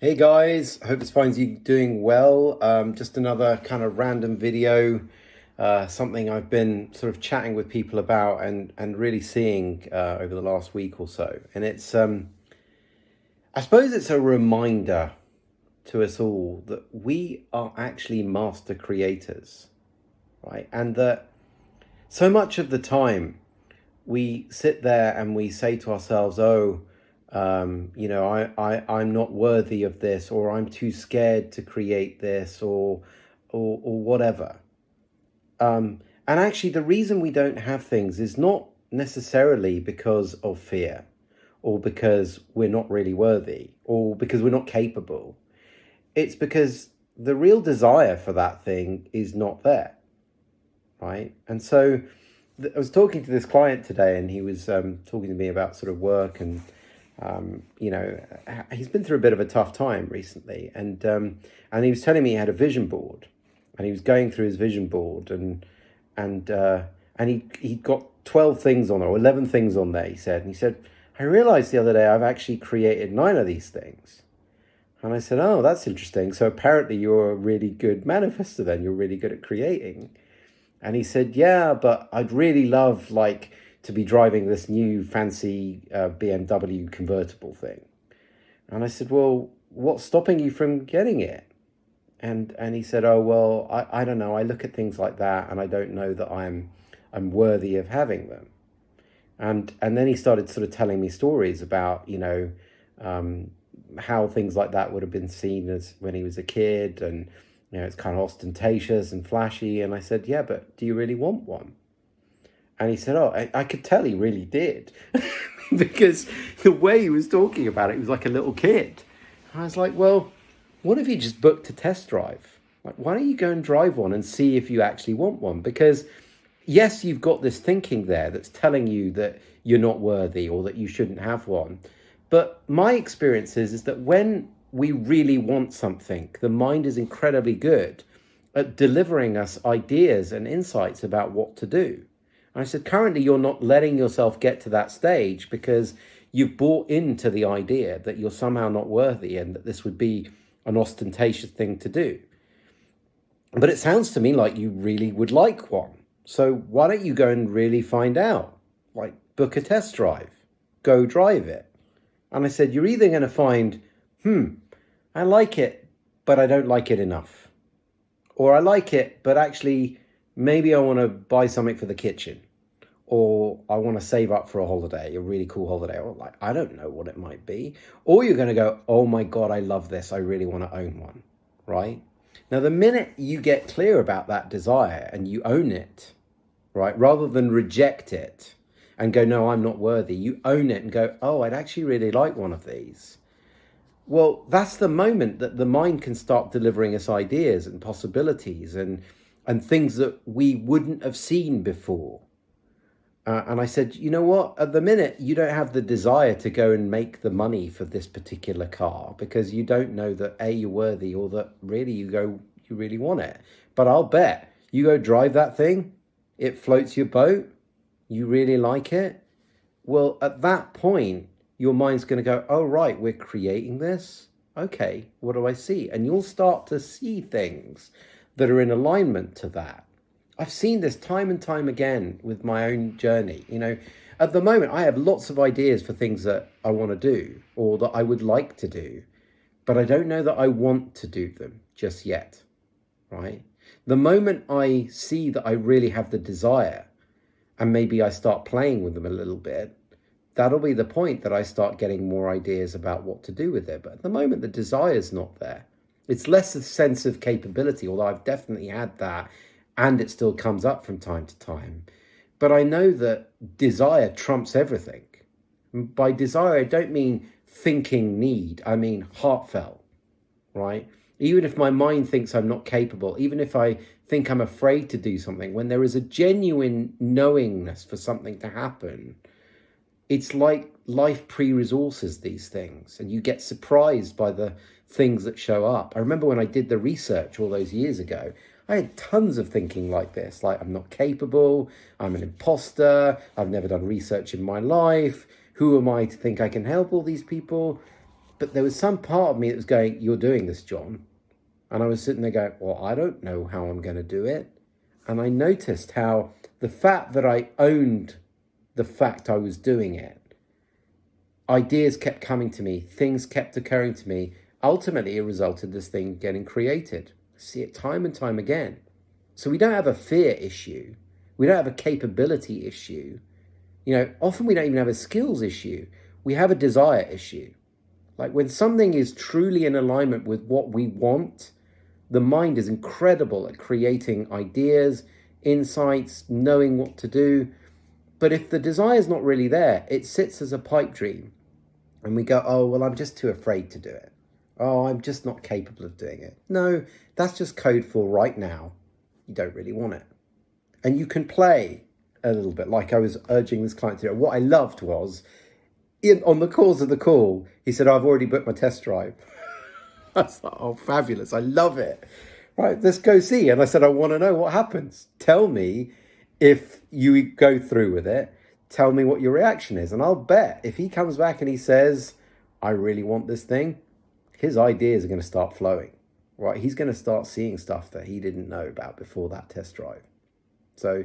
Hey guys, hope this finds you doing well. Just another kind of random video, something I've been sort of chatting with people about and really seeing over the last week or so. And I suppose it's a reminder to us all that we are actually master creators, right? And that so much of the time, we sit there and we say to ourselves, I'm not worthy of this, or I'm too scared to create this, or whatever. And actually, the reason we don't have things is not necessarily because of fear, or because we're not really worthy, or because we're not capable. It's because the real desire for that thing is not there, right? And so I was talking to this client today, and he was talking to me about sort of work, and he's been through a bit of a tough time recently, and he was telling me he had a vision board, and he was going through his vision board, and he got 12 things on there, or 11 things on there. He said, I realized the other day I've actually created 9 of these things. And I said, oh, that's interesting. So apparently you're a really good manifester then. You're really good at creating. And he said, yeah, but I'd really love to be driving this new fancy BMW convertible thing. And I said, well, what's stopping you from getting it? And he said, oh, well, I don't know. I look at things like that and I don't know that I'm worthy of having them. And then he started sort of telling me stories about, how things like that would have been seen as when he was a kid, and it's kind of ostentatious and flashy. And I said, yeah, but do you really want one? And he said, oh, I could tell he really did. Because the way he was talking about it, he was like a little kid. And I was like, well, what if you just booked a test drive? Like, why don't you go and drive one and see if you actually want one? Because yes, you've got this thinking there that's telling you that you're not worthy or that you shouldn't have one. But my experience is that when we really want something, the mind is incredibly good at delivering us ideas and insights about what to do. And I said, currently, you're not letting yourself get to that stage because you've bought into the idea that you're somehow not worthy and that this would be an ostentatious thing to do. But it sounds to me like you really would like one. So why don't you go and really find out? Like, book a test drive, go drive it. And I said, you're either going to find, I like it, but I don't like it enough. Or I like it, but actually, maybe I want to buy something for the kitchen. Or I want to save up for a holiday, a really cool holiday. Or I don't know what it might be. Or you're going to go, oh my God, I love this. I really want to own one, right? Now, the minute you get clear about that desire and you own it, right, rather than reject it and go, no, I'm not worthy, you own it and go, oh, I'd actually really like one of these. Well, that's the moment that the mind can start delivering us ideas and possibilities and things that we wouldn't have seen before. And I said, you know what? At the minute, you don't have the desire to go and make the money for this particular car because you don't know that A, you're worthy, or that really you really want it. But I'll bet you go drive that thing, it floats your boat, you really like it. Well, at that point, your mind's going to go, oh, right, we're creating this. Okay, what do I see? And you'll start to see things that are in alignment to that. I've seen this time and time again with my own journey. At the moment, I have lots of ideas for things that I want to do or that I would like to do, but I don't know that I want to do them just yet, right? The moment I see that I really have the desire and maybe I start playing with them a little bit, that'll be the point that I start getting more ideas about what to do with it. But at the moment, the desire's not there. It's less a sense of capability, although I've definitely had that, and it still comes up from time to time. But I know that desire trumps everything. By desire, I don't mean thinking need. I mean heartfelt, right? Even if my mind thinks I'm not capable, even if I think I'm afraid to do something, when there is a genuine knowingness for something to happen, it's like life pre-resources these things, and you get surprised by the things that show up. I remember when I did the research all those years ago, I had tons of thinking like this, like I'm not capable, I'm an imposter, I've never done research in my life, who am I to think I can help all these people? But there was some part of me that was going, you're doing this, John. And I was sitting there going, well, I don't know how I'm going to do it. And I noticed how the fact that I owned the fact I was doing it, ideas kept coming to me, things kept occurring to me. Ultimately, it resulted in this thing getting created. I see it time and time again. So we don't have a fear issue. We don't have a capability issue. Often we don't even have a skills issue. We have a desire issue. Like when something is truly in alignment with what we want, the mind is incredible at creating ideas, insights, knowing what to do. But if the desire is not really there, it sits as a pipe dream. And we go, oh, well, I'm just too afraid to do it. Oh, I'm just not capable of doing it. No, that's just code for right now. You don't really want it. And you can play a little bit like I was urging this client to do. What I loved was, on the course of the call, he said, I've already booked my test drive. I was like, oh, fabulous. I love it. Right, let's go see. And I said, I want to know what happens. Tell me if you go through with it. Tell me what your reaction is. And I'll bet if he comes back and he says, I really want this thing, his ideas are going to start flowing. Right, he's going to start seeing stuff that he didn't know about before that test drive. So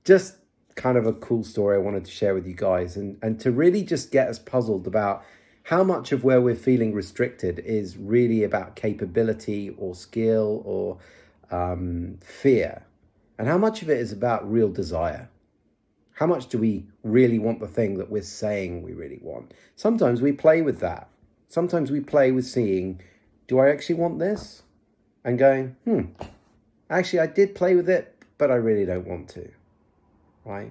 just kind of a cool story I wanted to share with you guys, and to really just get us puzzled about how much of where we're feeling restricted is really about capability or skill or fear, and how much of it is about real desire. How much do we really want the thing that we're saying we really want? Sometimes we play with that. Sometimes we play with seeing, do I actually want this? And going, actually I did play with it, but I really don't want to. Right?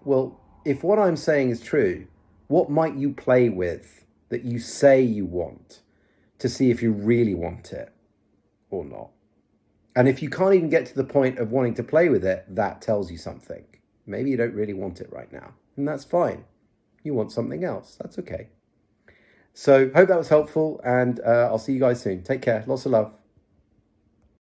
Well, if what I'm saying is true, what might you play with that you say you want to see if you really want it or not? And if you can't even get to the point of wanting to play with it, that tells you something. Maybe you don't really want it right now, and that's fine. You want something else. That's okay. So hope that was helpful, and I'll see you guys soon. Take care. Lots of love.